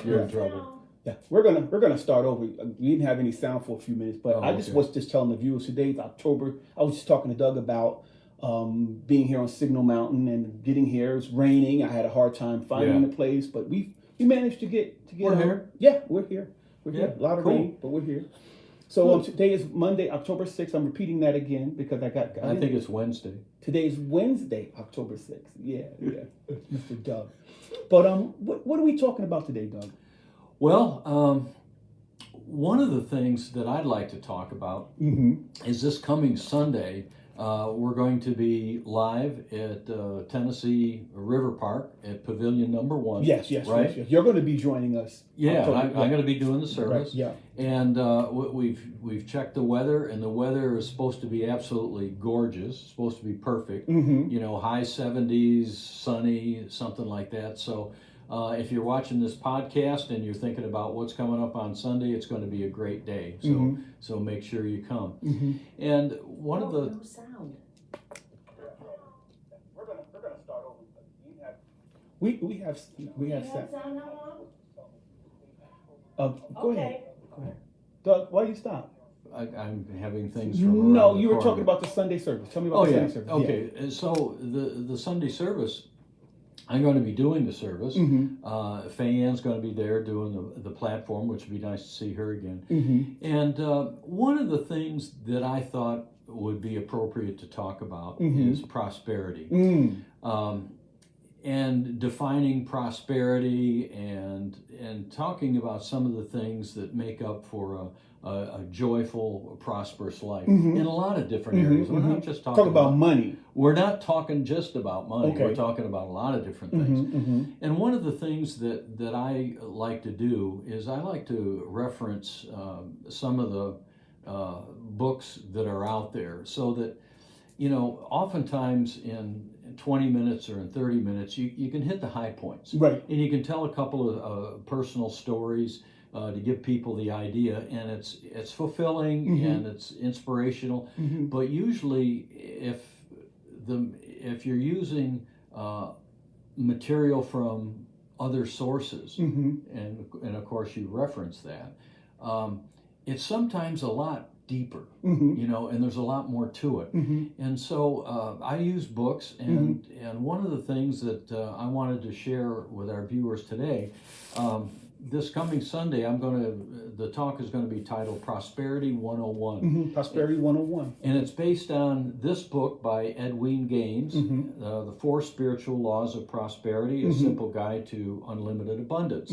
you're in trouble. Yeah, we're gonna start over. We didn't have any sound for a few minutes, but I was just telling the viewers today's October. I was just talking to Doug about being here on Signal Mountain and getting here. It's raining. I had a hard time finding the place, but we managed to get. We're here. Yeah, we're here. We're here. A lot of rain, but we're here. So today is Monday, October 6th. I'm repeating that again because I think it's Wednesday. Today is Wednesday, October 6th. Yeah, Mr. Doug. But what are we talking about today, Doug? Well, one of the things that I'd like to talk about is this coming Sunday. We're going to be live at Tennessee River Park at Pavilion Number 1. Yes. You're going to be joining us. Yeah, I'm going to be doing the service. Right, yeah. And we've checked the weather, and the weather is supposed to be absolutely gorgeous. It's supposed to be perfect. You know, high 70s, sunny, something like that. So if you're watching this podcast and you're thinking about what's coming up on Sunday, it's going to be a great day. So make sure you come. And one of the no sound. We're gonna start over. We have sound now on? Go ahead. Doug, why you stop? I'm having things from No, you were talking about the Sunday service. Tell me about the Sunday service. Okay, so the Sunday service, I'm going to be doing the service. Faye Ann's going to be there doing the platform, which would be nice to see her again. And one of the things that I thought would be appropriate to talk about is prosperity. And defining prosperity and talking about some of the things that make up for a joyful, prosperous life in a lot of different areas. We're not just talking about money. We're not talking just about money. We're talking about a lot of different things. And one of the things that I like to do is I like to reference some of the books that are out there, so that, you know, oftentimes in 20 minutes or in 30 minutes, you can hit the high points. Right. And you can tell a couple of personal stories to give people the idea, and it's fulfilling and it's inspirational. But usually, if you're using material from other sources, and of course you reference that, it's sometimes a lot deeper, you know, and there's a lot more to it. And so I use books, and one of the things that I wanted to share with our viewers today, this coming Sunday, the talk is going to be titled Prosperity 101. Prosperity 101. And it's based on this book by Edwin Gaines, The 4 Spiritual Laws of Prosperity, a simple guide to unlimited abundance.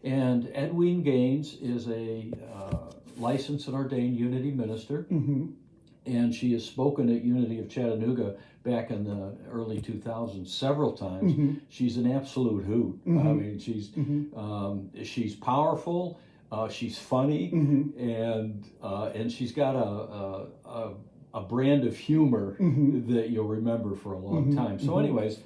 And Edwin Gaines is a licensed and ordained Unity minister, and she has spoken at Unity of Chattanooga back in the early 2000s several times. She's an absolute hoot. I mean, she's powerful, she's funny, and she's got a brand of humor that you'll remember for a long time. So anyways,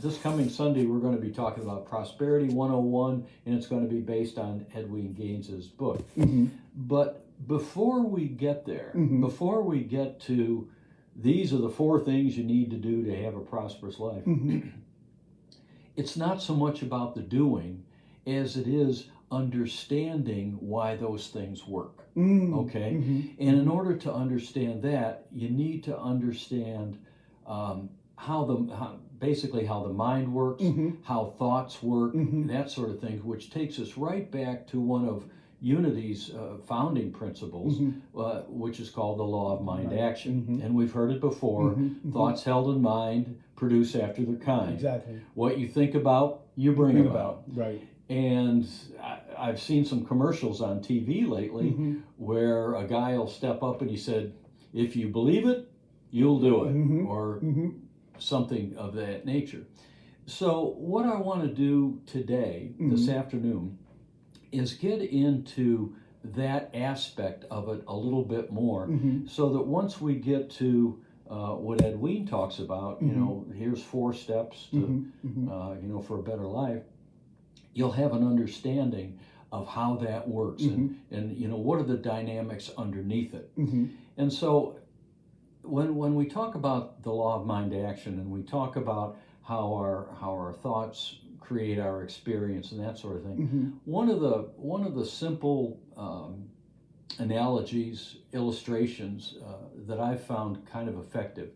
this coming Sunday, we're going to be talking about Prosperity 101, and it's going to be based on Edwin Gaines's book. But before we get there, before we get to these are the 4 things you need to do to have a prosperous life, it's not so much about the doing as it is understanding why those things work. Okay? And in order to understand that, you need to understand basically how the mind works, how thoughts work, that sort of thing, which takes us right back to one of Unity's founding principles, which is called the law of mind action. And we've heard it before. Thoughts held in mind produce after their kind. Exactly. What you think about, you bring about. Right. And I've seen some commercials on TV lately where a guy will step up and he said, if you believe it, you'll do it, or something of that nature. So what I want to do today, this afternoon, is get into that aspect of it a little bit more, so that once we get to what Edwin talks about, you know, here's 4 steps to, you know, for a better life, you'll have an understanding of how that works, and you know, what are the dynamics underneath it. And so when we talk about the law of mind action, and we talk about how our thoughts create our experience and that sort of thing. Mm-hmm. One of the simple analogies, illustrations that I've found kind of effective.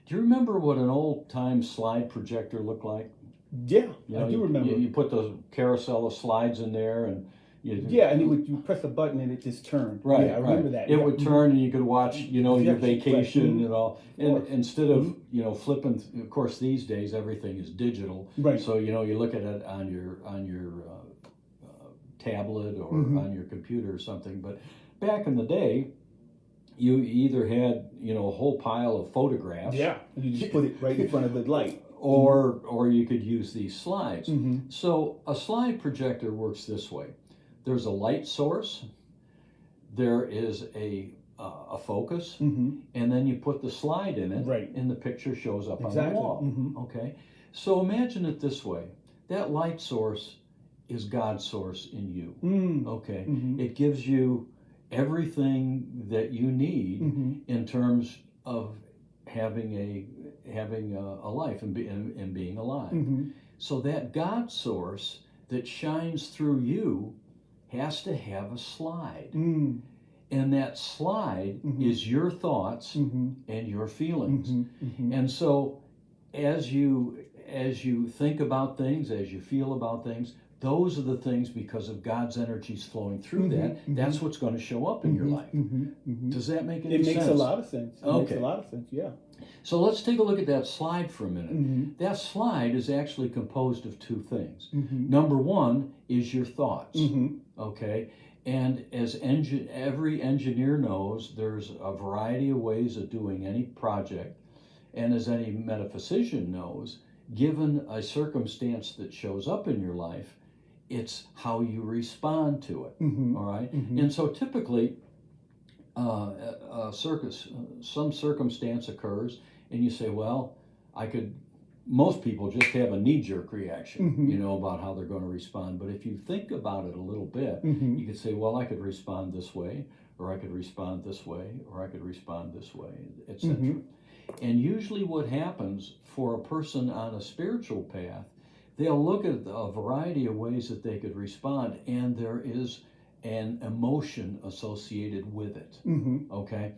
Do you remember what an old-time slide projector looked like? Yeah, You know, I do remember. You put the carousel of slides in there, and and you press a button and it just turned. Right, I remember that. It would turn, and you could watch, your vacation right. and all. And instead of flipping, of course, these days everything is digital. Right. So you look at it on your tablet or on your computer or something. But back in the day, you either had a whole pile of photographs. Yeah, and you just put it right in front of the light. Or you could use these slides. Mm-hmm. So a slide projector works this way. There's a light source, there is a focus, and then you put the slide in it, right. and the picture shows up exactly. on the wall. Mm-hmm. Okay, so imagine it this way: that light source is God's source in you. Okay, it gives you everything that you need in terms of having a life and being alive. So that God source that shines through you has to have a slide. And that slide is your thoughts and your feelings. And so as you think about things, as you feel about things, those are the things, because of God's energies flowing through that's what's going to show up in your life. Does that make any sense? It makes a lot of sense. It Okay. makes a lot of sense, yeah. So let's take a look at that slide for a minute. That slide is actually composed of two things. Number one is your thoughts, okay? And as every engineer knows, there's a variety of ways of doing any project. And as any metaphysician knows, given a circumstance that shows up in your life, it's how you respond to it, all right? And so typically, some circumstance occurs, and you say, well, most people just have a knee-jerk reaction, about how they're going to respond. But if you think about it a little bit, you could say, well, I could respond this way, or I could respond this way, or I could respond this way, etc. And usually what happens for a person on a spiritual path, they'll look at a variety of ways that they could respond, and there is an emotion associated with it. Okay?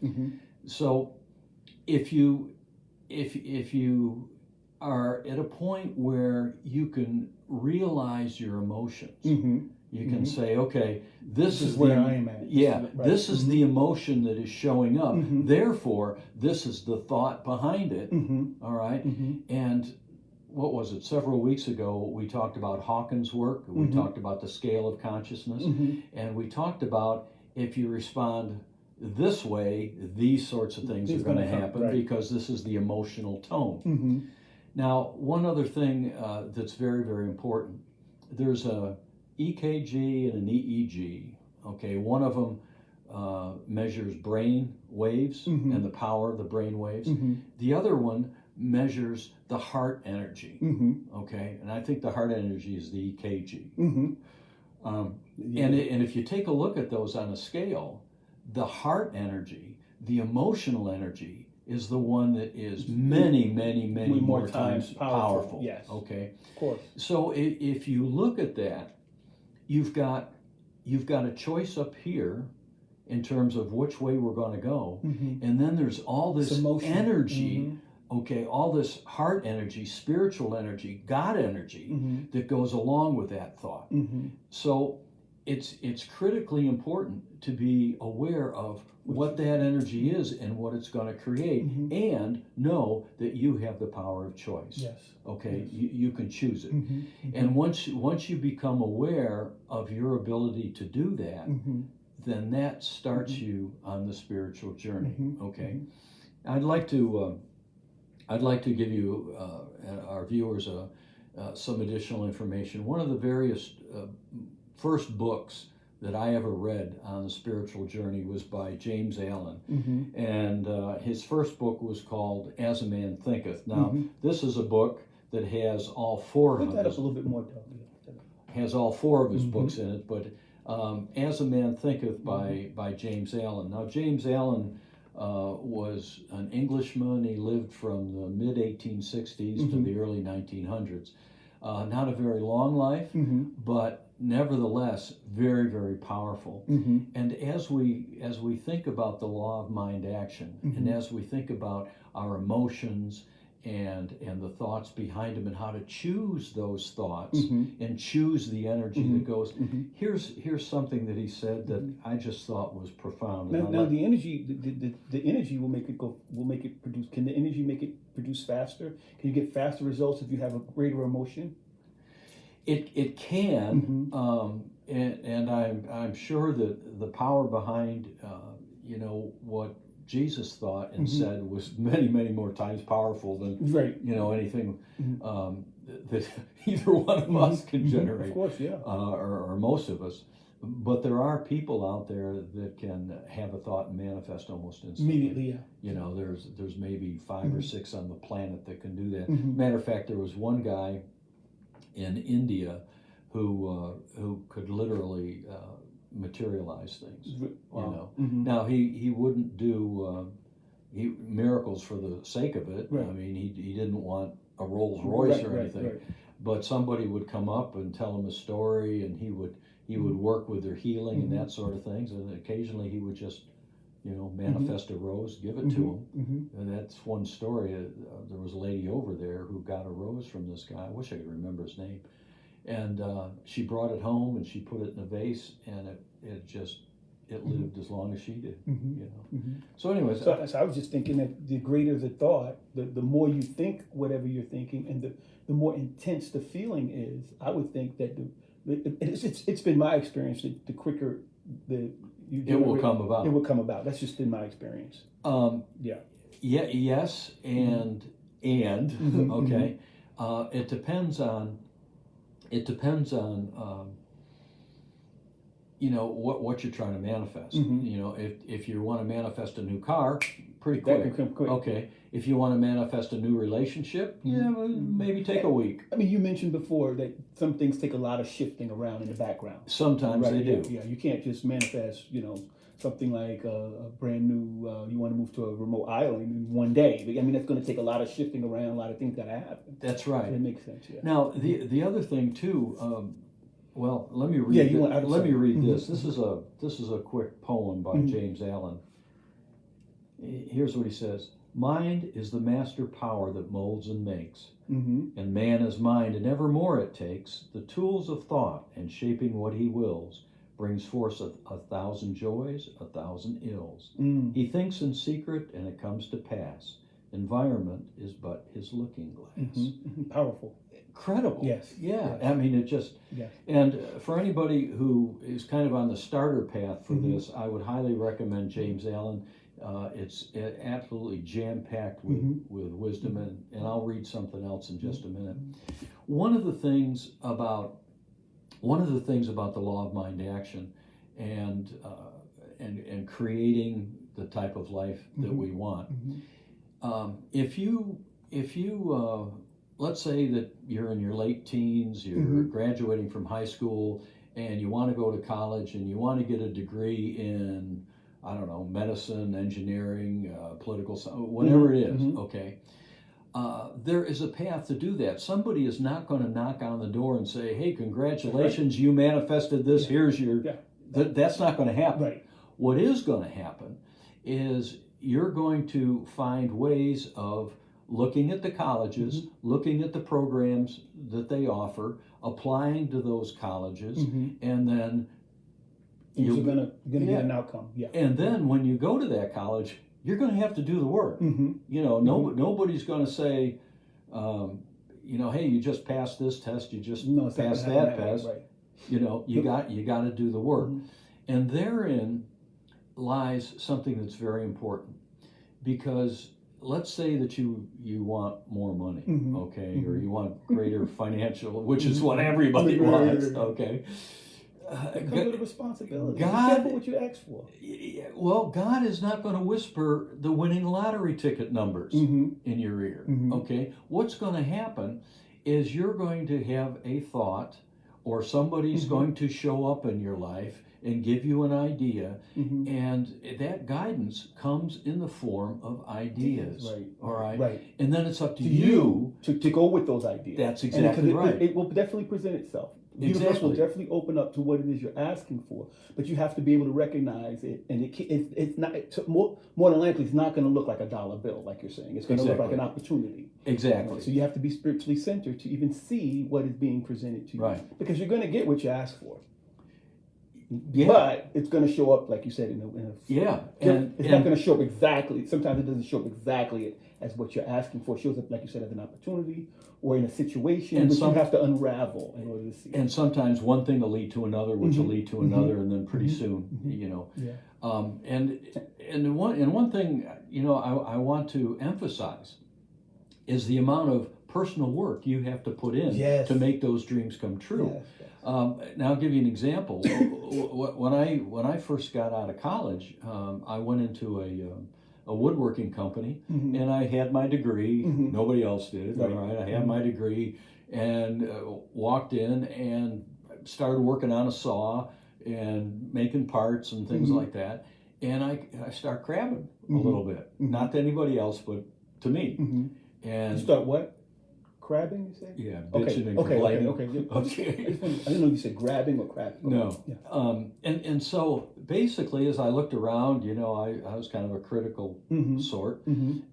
So if you are at a point where you can realize your emotions, you can say, okay, this is where I am at. Yeah, right. this is the emotion that is showing up. Therefore, this is the thought behind it. All right? And what was it? Several weeks ago, we talked about Hawkins' work. We talked about the scale of consciousness. And we talked about if you respond this way, these sorts of things are going to happen, because this is the emotional tone. Now, one other thing that's very, very important, there's a EKG and an EEG. Okay, one of them measures brain waves and the power of the brain waves. The other one measures the heart energy. Okay, and I think the heart energy is the EKG. And if you take a look at those on a scale, the heart energy, the emotional energy, is the one that is many more times powerful. Yes. Okay. Of course. So if you look at that, you've got a choice up here in terms of which way we're going to go, and then there's all this energy. Okay, all this heart energy, spiritual energy, God energy that goes along with that thought. So it's critically important to be aware of what that energy is and what it's going to create, and know that you have the power of choice. Yes. Okay, you can choose it. And once you become aware of your ability to do that, then that starts you on the spiritual journey. Okay, I'd like to give you our viewers some additional information. One of the various first books that I ever read on the spiritual journey was by James Allen. And his first book was called As a Man Thinketh. Now, this is a book that has all four Put of that his, up a little bit more, has all four of his books in it, but As a Man Thinketh by James Allen. Now, James Allen was an Englishman. He lived from the mid-1860s to the early 1900s. not a very long life, but nevertheless very, very powerful. And as we think about the law of mind action, and as we think about our emotions and the thoughts behind them, and how to choose those thoughts and choose the energy that goes. Here's something that he said that I just thought was profound. Now the energy, the energy will make it produce. Can the energy make it produce faster? Can you get faster results if you have a greater emotion? It can, and I'm sure that the power behind what Jesus thought and said was many, many more times powerful than anything that either one of us can generate. Of course, yeah. Or most of us. But there are people out there that can have a thought and manifest almost instantly. Immediately, yeah. There's maybe 5 or 6 on the planet that can do that. Matter of fact, there was one guy in India who could literally materialize things. Wow. Now he wouldn't do miracles for the sake of it. Right. I mean, he didn't want a Rolls Royce or anything. Right. But somebody would come up and tell him a story, and he would work with their healing and that sort of things. And occasionally he would just manifest a rose, give it to him. And that's one story. There was a lady over there who got a rose from this guy. I wish I could remember his name. And she brought it home and she put it in a vase, and it lived as long as she did. So anyways, so I was just thinking that the greater the thought, the more you think whatever you're thinking, and the more intense the feeling is. I would think that it's been my experience that the quicker it will come about. It will come about. That's just been my experience. Yes, and okay. It depends on what you're trying to manifest. If you want to manifest a new car, pretty quick. That can come quick. Okay. If you want to manifest a new relationship, maybe take a week. I mean, you mentioned before that some things take a lot of shifting around in the background. Sometimes they do. Yeah, you can't just manifest, something like a brand new, you want to move to a remote island in one day. I mean, that's going to take a lot of shifting around, a lot of things got to happen. That's right. That makes sense, yeah. Now, the other thing too, let me read. Let me read this. This is a quick poem by James Allen. Here's what he says: "Mind is the master power that molds and makes, and man is mind, and evermore it takes the tools of thought, and shaping what he wills, brings forth a thousand joys, 1,000 ills. He thinks in secret, and it comes to pass. Environment is but his looking glass." Powerful. Incredible. Yes. Yeah. Yes. I mean, it just. Yes. And for anybody who is kind of on the starter path for this, I would highly recommend James Allen. It's absolutely jam-packed with wisdom, and I'll read something else in just a minute. One of the things about the law of mind action and creating the type of life that we want. If you let's say that you're in your late teens, you're graduating from high school, and you want to go to college and you want to get a degree in, I don't know, medicine, engineering, political science, whatever it is, okay. There is a path to do that. Somebody is not going to knock on the door and say, "Hey, congratulations, you manifested this, here's your..." That's not going to happen. Right. What is going to happen is you're going to find ways of looking at the colleges, looking at the programs that they offer, applying to those colleges, and then you're gonna get an outcome. Yeah. And then when you go to that college, you're going to have to do the work. Nobody's going to say, "Hey, you just passed this test, you just passed that test." Right. You got to do the work, and therein lies something that's very important, because let's say that you want more money, okay, or you want greater financial, which is what everybody wants, okay. It comes with a responsibility. God, be careful what you ask for. Well, God is not going to whisper the winning lottery ticket numbers in your ear, okay. What's going to happen is you're going to have a thought or somebody's going to show up in your life and give you an idea, and that guidance comes in the form of ideas. Right. All right. Right. And then it's up to you to go with those ideas. That's And exactly because right. It will definitely present itself. The universe will Exactly. definitely open up to what it is you're asking for, but you have to be able to recognize it. And it's not more than likely it's not going to look like a dollar bill, like you're saying. It's going to look like an opportunity. Exactly. So you have to be spiritually centered to even see what is being presented to you, Right. because you're going to get what you ask for. Yeah. But it's going to show up, like you said, in a Yeah. it's not going to show up exactly. Sometimes it doesn't show up exactly as what you're asking for. It shows up, like you said, as an opportunity or in a situation, And which you have to unravel in order to see. And sometimes one thing will lead to another, which will lead to another, and then pretty soon, you know. Yeah. And one thing, you know, I want to emphasize is the amount of personal work you have to put in to make those dreams come true. Yes, yes. Now I'll give you an example. When I first got out of college, I went into a woodworking company, and I had my degree. Nobody else did. Right. All right, I had my degree, and walked in and started working on a saw and making parts and things like that. And I start crabbing a little bit, not to anybody else, but to me. And You start what? Crabbing, you said? yeah, bitching and Okay. complaining. I didn't know you said grabbing or crabbing. No. Yeah. And so basically, as I looked around, you know, I was kind of a critical sort,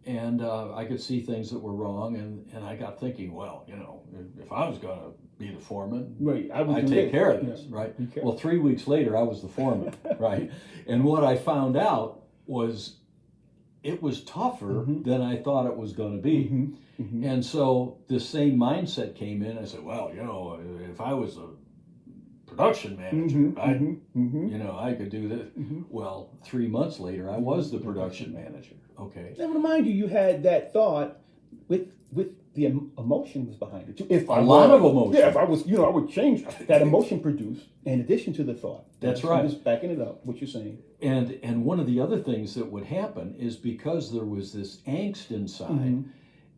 and I could see things that were wrong, and I got thinking, well, you know, if I was going to be the foreman, Right, I'd take care of this, right? Well, 3 weeks later, I was the foreman, right? And what I found out was it was tougher than I thought it was going to be. And so this same mindset came in. I said, well, you know, if I was a production manager, you know, I could do this. Well, 3 months later, I was the production manager. Okay. Now, remind you had that thought with the emotions behind it. If A lot of emotion. Yeah, if I was, you know, I would change that emotion produced in addition to the thought. That's I'm right. just backing it up, what you're saying. And one of the other things that would happen is because there was this angst inside,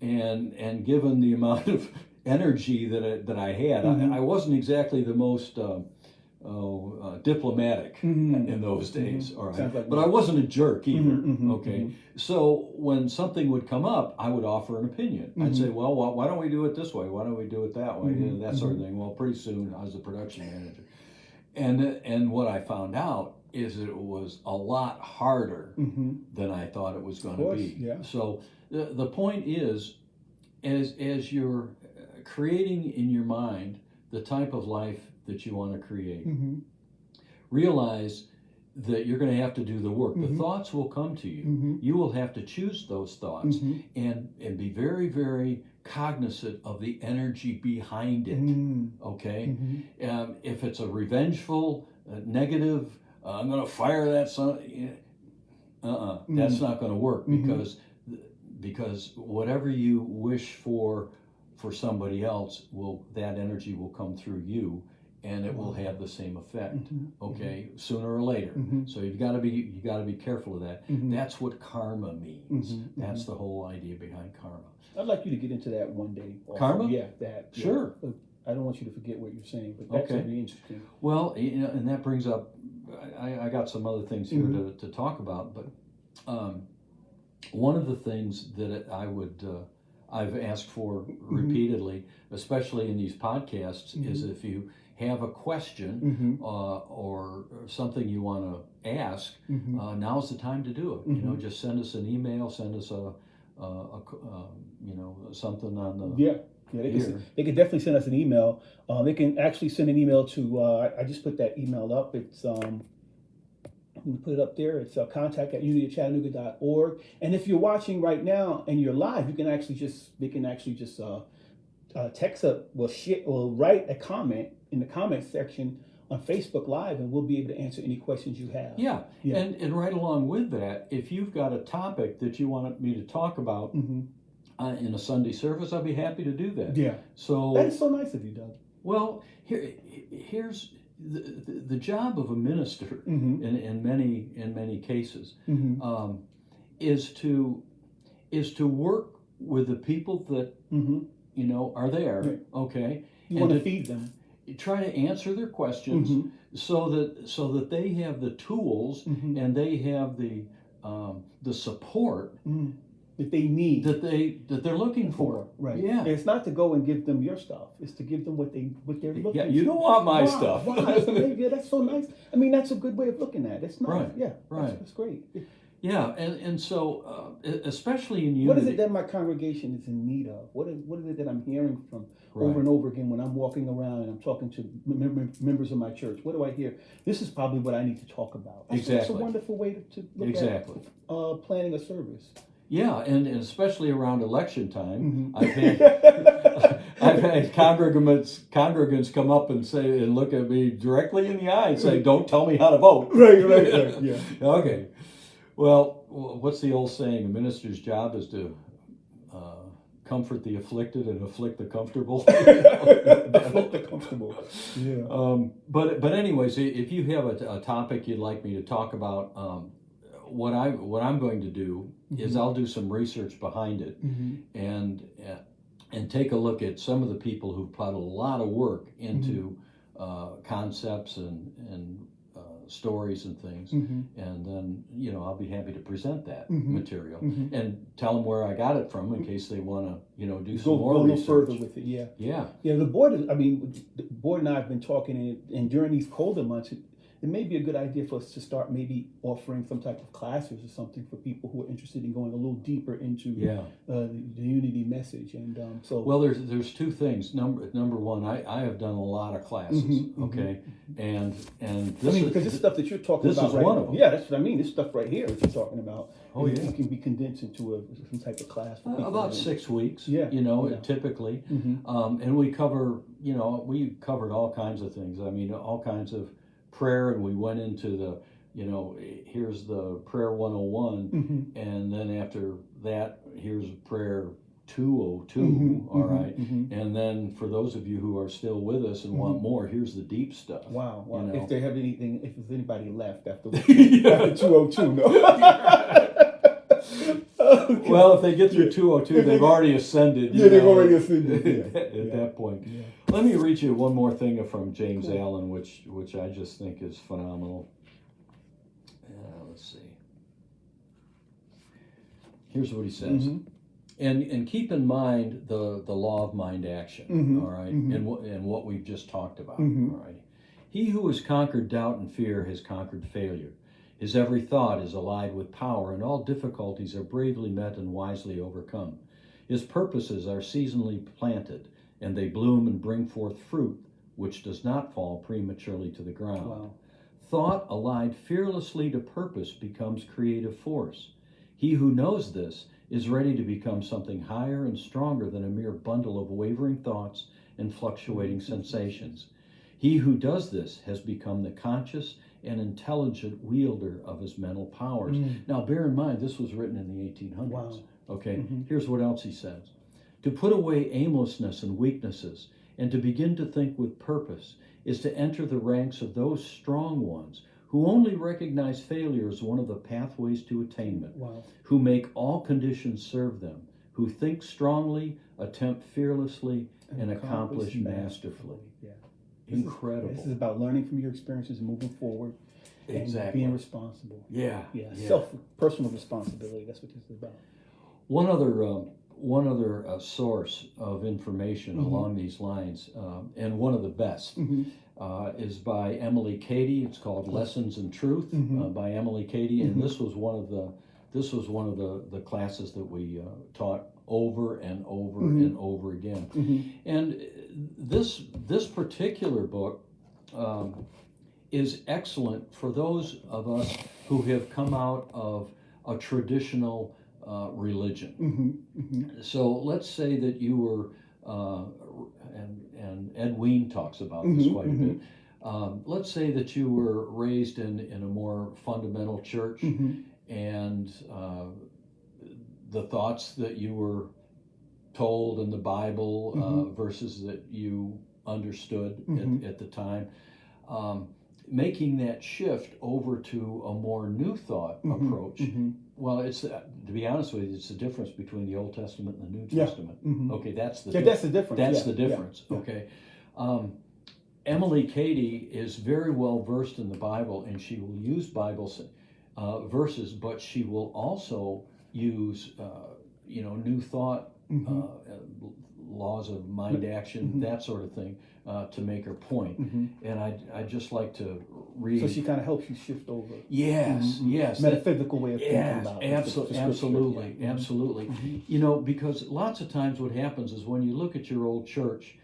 and given the amount of energy that I had, I wasn't exactly the most diplomatic in those days. All right, like but I wasn't a jerk either. Okay, so when something would come up, I would offer an opinion. I'd say, well, why don't we do it this way? Why don't we do it that way? You know, that sort of thing. Well, pretty soon I was the production manager, and what I found out is that it was a lot harder than I thought it was going to be. Yeah. So the point is, as you're creating in your mind the type of life that you want to create, realize that you're going to have to do the work. The thoughts will come to you. You will have to choose those thoughts and be very, very cognizant of the energy behind it. Okay? If it's a revengeful, negative, I'm going to fire that son. That's not going to work, because whatever you wish for somebody else, that energy will come through you, and it will have the same effect. Okay, sooner or later. So you got to be careful of that. That's what karma means. That's the whole idea behind karma. I'd like you to get into that one day. Also. Karma? Yeah, that. Sure. Yeah. I don't want you to forget what you're saying, but that's really interesting. Well, you know, and that brings up, I got some other things here to talk about, but one of the things that I've asked for repeatedly, especially in these podcasts, is if you have a question or something you want to ask, now's the time to do it. You know, just send us an email, send us a you know, something on the they can definitely send us an email. They can actually send an email to I just put that email up. It's I'm gonna put it up there. It's contact@unitychattanooga.org. And if you're watching right now and you're live, you can actually just text up, write a comment in the comment section on Facebook Live, and we'll be able to answer any questions you have. Yeah. And right along with that, if you've got a topic that you want me to talk about in a Sunday service, I'll be happy to do that. Yeah. So that is so nice of you, Doug. Well, here's the job of a minister in many cases is to work with the people that you know are there. Right. Okay. You want to feed them. try to answer their questions so that they have the tools and they have the support that they need, that they're looking for. Right. Yeah. And it's not to go and give them your stuff. It's to give them what they're looking for. Yeah. You don't want my stuff. Wow. That's amazing. Yeah, that's so nice. I mean, that's a good way of looking at it. It's nice. Right. Yeah. Right. That's great. Yeah, and so especially in unity. What is it that my congregation is in need of? What is it that I'm hearing from over and over again when I'm walking around and I'm talking to members of my church? What do I hear? This is probably what I need to talk about. Exactly. It's a wonderful way to look at planning a service. Yeah, and especially around election time, I've had congregants come up and say and look at me directly in the eye and say, "Don't tell me how to vote." Right. Yeah. Okay. Well, what's the old saying? A minister's job is to comfort the afflicted and afflict the comfortable. Afflict the comfortable. Yeah. But anyways, if you have a topic you'd like me to talk about, what I'm going to do is I'll do some research behind it and take a look at some of the people who've put a lot of work into concepts and stories and things, and then I'll be happy to present that material and tell them where I got it from in case they want to do some more research. research. Further with it. Yeah. The board and I have been talking, and during these colder months, it may be a good idea for us to start maybe offering some type of classes or something for people who are interested in going a little deeper into the unity message. And well, there's two things. Number one, I have done a lot of classes. Okay, and this because this stuff that you're talking about, this is one of them. Yeah, that's what I mean. This stuff right here that you're talking about. Oh yeah, it can be condensed into some type of class for people. About 6 weeks. Typically, and we cover we covered all kinds of things. I mean, all kinds of prayer, and we went into the here's the prayer 101 and then after that here's prayer 202. All right, and then for those of you who are still with us and want more, here's the deep stuff. Wow. If there's anybody left after 202, no. Okay. Well, if they get through 202, they've already ascended. They've already ascended. At that point. Yeah. Let me read you one more thing from James Allen, which I just think is phenomenal. Let's see. Here's what he says. And keep in mind the law of mind action, all right, and what we've just talked about, all right. He who has conquered doubt and fear has conquered failure. His every thought is allied with power, and all difficulties are bravely met and wisely overcome. His purposes are seasonally planted, and they bloom and bring forth fruit, which does not fall prematurely to the ground. Wow. Thought allied fearlessly to purpose becomes creative force. He who knows this is ready to become something higher and stronger than a mere bundle of wavering thoughts and fluctuating sensations. He who does this has become the conscious and intelligent wielder of his mental powers. Now, bear in mind, this was written in the 1800s. Wow. Okay, here's what else he says. To put away aimlessness and weaknesses and to begin to think with purpose is to enter the ranks of those strong ones who only recognize failure as one of the pathways to attainment, who make all conditions serve them, who think strongly, attempt fearlessly, and accomplish masterfully. Yeah. Incredible. This is about learning from your experiences, moving forward, and being responsible. Yeah. Personal responsibility. That's what this is about. One other source of information along these lines, and one of the best, is by Emily Cady. It's called Lessons in Truth by Emily Cady, and this was one of the classes that we taught over and over and over again. And this particular book is excellent for those of us who have come out of a traditional religion. So let's say that you were, and Ed Wein talks about this quite a bit. Let's say that you were raised in a more fundamental church, and the thoughts that you were told in the Bible verses that you understood at the time, making that shift over to a more new thought approach. Well, it's to be honest with you, it's the difference between the Old Testament and the New Testament. Okay, that's the difference. That's the difference. Yeah. Okay, Emily Cady is very well versed in the Bible, and she will use Bible verses, but she will also use, New Thought, laws of mind action, that sort of thing, to make her point. And I'd just like to read. So she kind of helps you shift over. Yes, yes. Metaphysical way of thinking about it. Absolutely. Because lots of times what happens is when you look at your old church,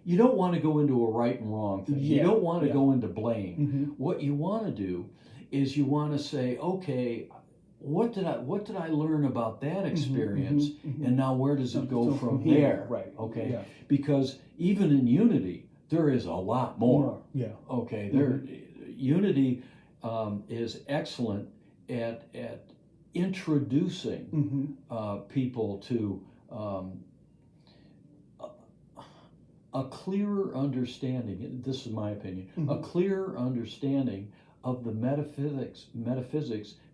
you don't want to go into a right and wrong thing. You don't want to go into blame. What you want to do is you want to say, okay, what did I learn about that experience, and now where does it go from there? Right. Okay. Yeah. Because even in unity, there is a lot more. Yeah. Okay. Unity is excellent at introducing people to a clearer understanding. This is my opinion. A clearer understanding of the metaphysics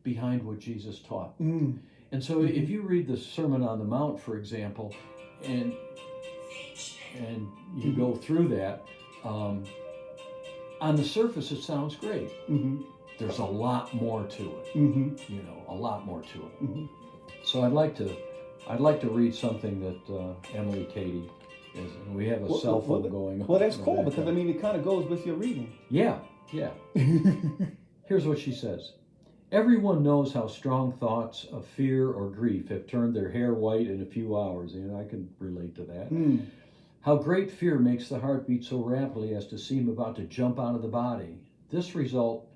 behind what Jesus taught. And so if you read the Sermon on the Mount, for example, and you go through that, on the surface it sounds great. There's a lot more to it. A lot more to it. So I'd like to read something that Emily Cady is, and we have a cell phone going on. Well, that's cool, because it kind of goes with your reading. Yeah. Here's what she says. Everyone knows how strong thoughts of fear or grief have turned their hair white in a few hours. I can relate to that. How great fear makes the heart beat so rapidly as to seem about to jump out of the body. This result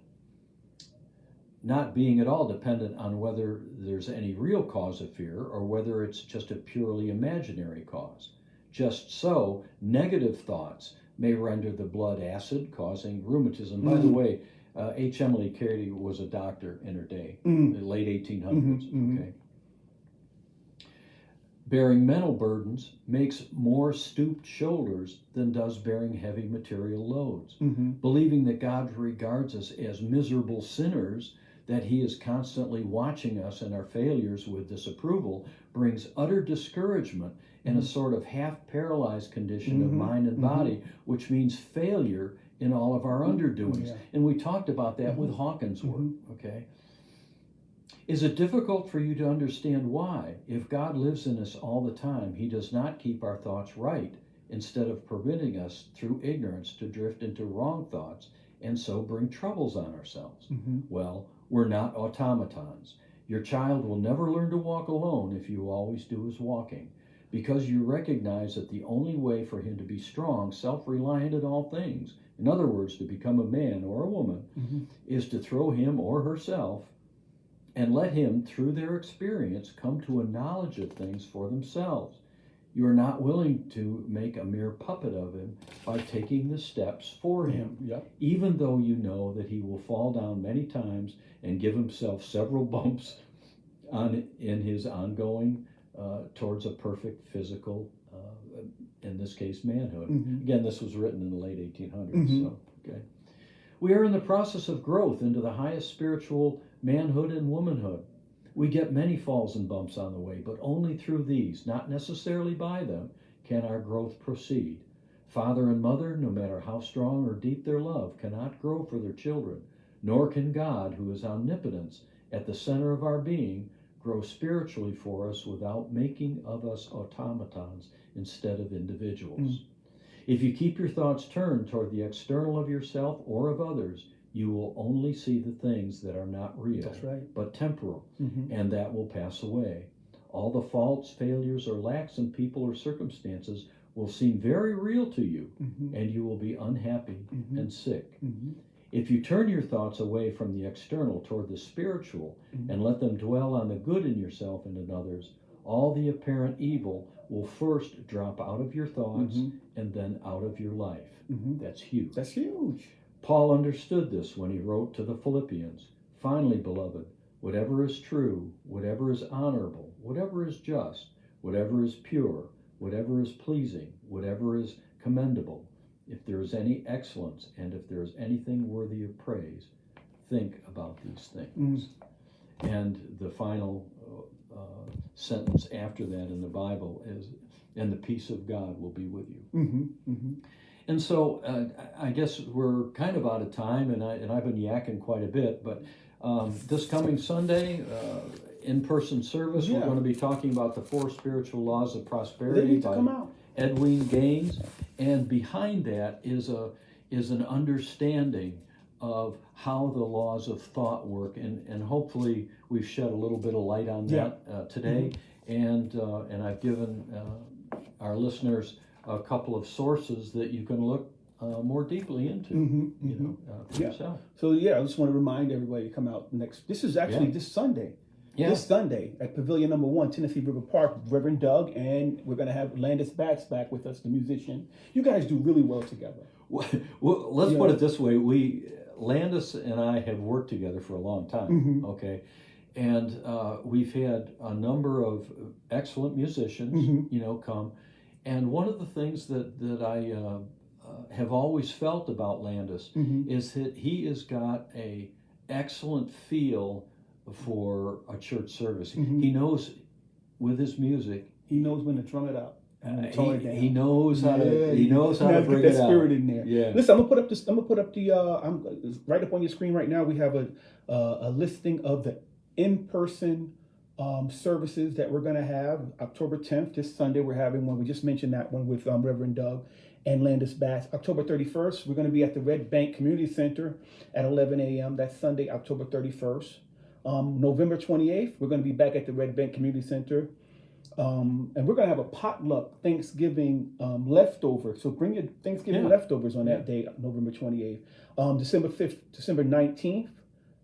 not being at all dependent on whether there's any real cause of fear or whether it's just a purely imaginary cause. Just so, negative thoughts may render the blood acid, causing rheumatism. By the way, H. Emily Cady was a doctor in her day, in the late 1800s. Okay. Bearing mental burdens makes more stooped shoulders than does bearing heavy material loads. Believing that God regards us as miserable sinners, that he is constantly watching us and our failures with disapproval, brings utter discouragement and a sort of half-paralyzed condition of mind and body, which means failure in all of our underdoings. And we talked about that with Hawkins' work, okay? Is it difficult for you to understand why, if God lives in us all the time, he does not keep our thoughts right, instead of permitting us through ignorance to drift into wrong thoughts and so bring troubles on ourselves? Well, we're not automatons. Your child will never learn to walk alone if you always do his walking, because you recognize that the only way for him to be strong, self-reliant in all things, in other words, to become a man or a woman, is to throw him or herself and let him, through their experience, come to a knowledge of things for themselves. You are not willing to make a mere puppet of him by taking the steps for him, even though you know that he will fall down many times and give himself several bumps in his ongoing towards a perfect physical, in this case, manhood. Again, this was written in the late 1800s. We are in the process of growth into the highest spiritual manhood and womanhood. We get many falls and bumps on the way, but only through these, not necessarily by them, can our growth proceed. Father and mother, no matter how strong or deep their love, cannot grow for their children, nor can God, who is omnipotence, at the center of our being, grow spiritually for us without making of us automatons instead of individuals. If you keep your thoughts turned toward the external of yourself or of others, you will only see the things that are not real, but temporal, and that will pass away. All the faults, failures, or lacks in people or circumstances will seem very real to you, and you will be unhappy and sick. If you turn your thoughts away from the external toward the spiritual and let them dwell on the good in yourself and in others, all the apparent evil will first drop out of your thoughts and then out of your life. That's huge. That's huge. Paul understood this when he wrote to the Philippians, "Finally, beloved, whatever is true, whatever is honorable, whatever is just, whatever is pure, whatever is pleasing, whatever is commendable, if there is any excellence and if there is anything worthy of praise, think about these things." And the final sentence after that in the Bible is, "And the peace of God will be with you." And so I guess we're kind of out of time, and I've been yakking quite a bit, but this coming Sunday, in-person service, we're going to be talking about the 4 spiritual laws of prosperity by Edwin Gaines, and behind that is an understanding of how the laws of thought work, and hopefully we've shed a little bit of light on that today, and I've given our listeners a couple of sources that you can look more deeply into, for yourself. So I just want to remind everybody to come out next. This is actually this Sunday. Yeah. This Sunday at Pavilion Number 1, Tennessee River Park, Reverend Doug, and we're going to have Landis Batts back with us, the musician. You guys do really well together. Well, let's put it this way. Landis and I have worked together for a long time, okay? And we've had a number of excellent musicians, come. And one of the things that I have always felt about Landis is that he has got a excellent feel for a church service. He knows with his music. He knows when to drum it up. He knows how to. He knows how to bring that it spirit out. in there. Yeah. Listen, I'm gonna put up the. I'm right up on your screen right now. We have a listing of the in-person services that we're gonna have. October 10th, this Sunday, we're having one. We just mentioned that one with Reverend Doug and Landis Batts. October 31st, we're gonna be at the Red Bank Community Center at 11 a.m. That's Sunday, October 31st. November 28th, we're going to be back at the Red Bank Community Center. And we're going to have a potluck Thanksgiving leftover. So bring your Thanksgiving leftovers on that day, November 28th. December 5th, December 19th,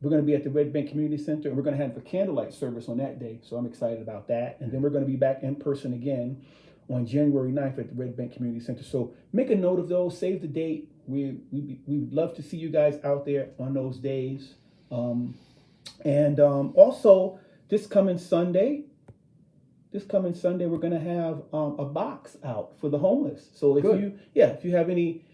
we're going to be at the Red Bank Community Center. And we're going to have a candlelight service on that day. So I'm excited about that. And then we're going to be back in person again on January 9th at the Red Bank Community Center. So make a note of those. Save the date. We'd love to see you guys out there on those days. And also, this coming Sunday, we're going to have a box out for the homeless. So if you have any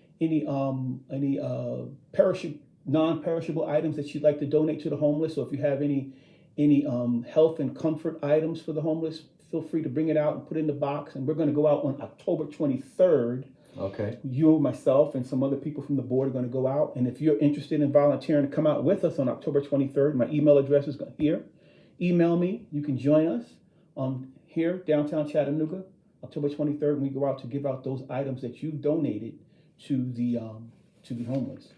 non-perishable items that you'd like to donate to the homeless, or if you have any health and comfort items for the homeless, feel free to bring it out and put it in the box. And we're going to go out on October 23rd. Okay. You, myself, and some other people from the board are going to go out. And if you're interested in volunteering to come out with us on October 23rd, my email address is here. Email me. You can join us here, downtown Chattanooga, October 23rd, when we go out to give out those items that you've donated to the homeless.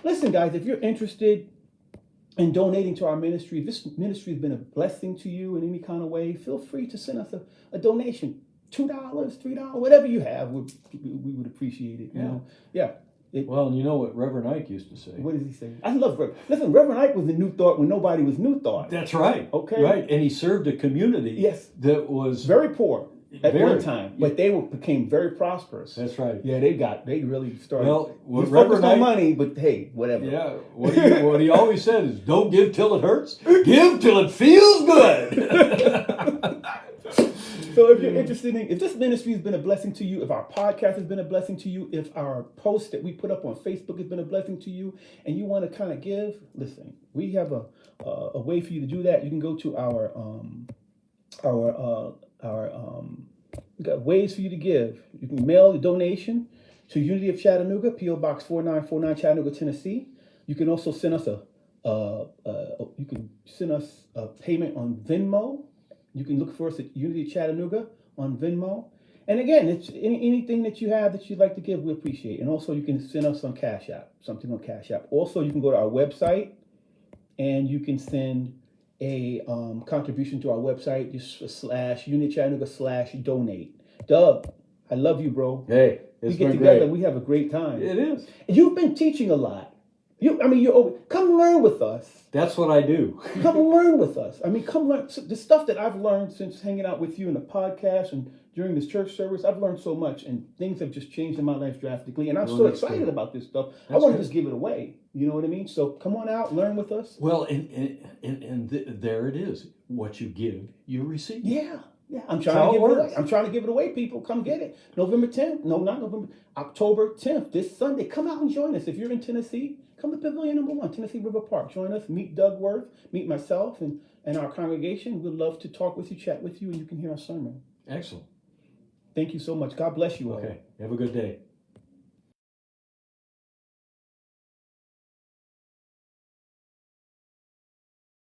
Listen, guys, if you're interested in donating to our ministry, if this ministry has been a blessing to you in any kind of way, feel free to send us a donation. $2, $3, whatever you have, we would appreciate it. You know? Yeah. Well, and you know what Reverend Ike used to say. What does he say? I love Reverend. Listen, Reverend Ike was the New Thought when nobody was New Thought. That's right. Okay. Right, and he served a community that was very poor at one time, but they became very prosperous. That's right. Yeah, they really started. Well, what Reverend Ike, money, but hey, whatever. Yeah, what he always said is, don't give till it hurts, give till it feels good. So if you're interested if this ministry has been a blessing to you, if our podcast has been a blessing to you, if our post that we put up on Facebook has been a blessing to you, and you want to kind of give, listen, we have a way for you to do that. You can go to we got ways for you to give. You can mail a donation to Unity of Chattanooga, P.O. Box 4949, Chattanooga, Tennessee. You can also send us a payment on Venmo. You can look for us at Unity Chattanooga on Venmo. And again, it's anything that you have that you'd like to give, we appreciate. And also you can send us on Cash App, something on Cash App. Also, you can go to our website and you can send a contribution to our website, just Unity Chattanooga /donate. Doug, I love you, bro. Hey, we get together, we have a great time. It is. You've been teaching a lot. Come learn with us. That's what I do. Come learn with us. Come learn. The stuff that I've learned since hanging out with you in the podcast and during this church service, I've learned so much, and things have just changed in my life drastically. And I'm so excited about this stuff. I want to just give it away. You know what I mean? So come on out, learn with us. Well, and there it is. What you give, you receive. Yeah. I'm trying to give it away. I'm trying to give it away, people. Come get it. November 10th. No, not November. October 10th, this Sunday. Come out and join us. If you're in Tennessee, come to Pavilion Number 1, Tennessee River Park. Join us. Meet Doug Werth. Meet myself and our congregation. We'd love to talk with you, chat with you, and you can hear our sermon. Excellent. Thank you so much. God bless you all. Okay. Have a good day.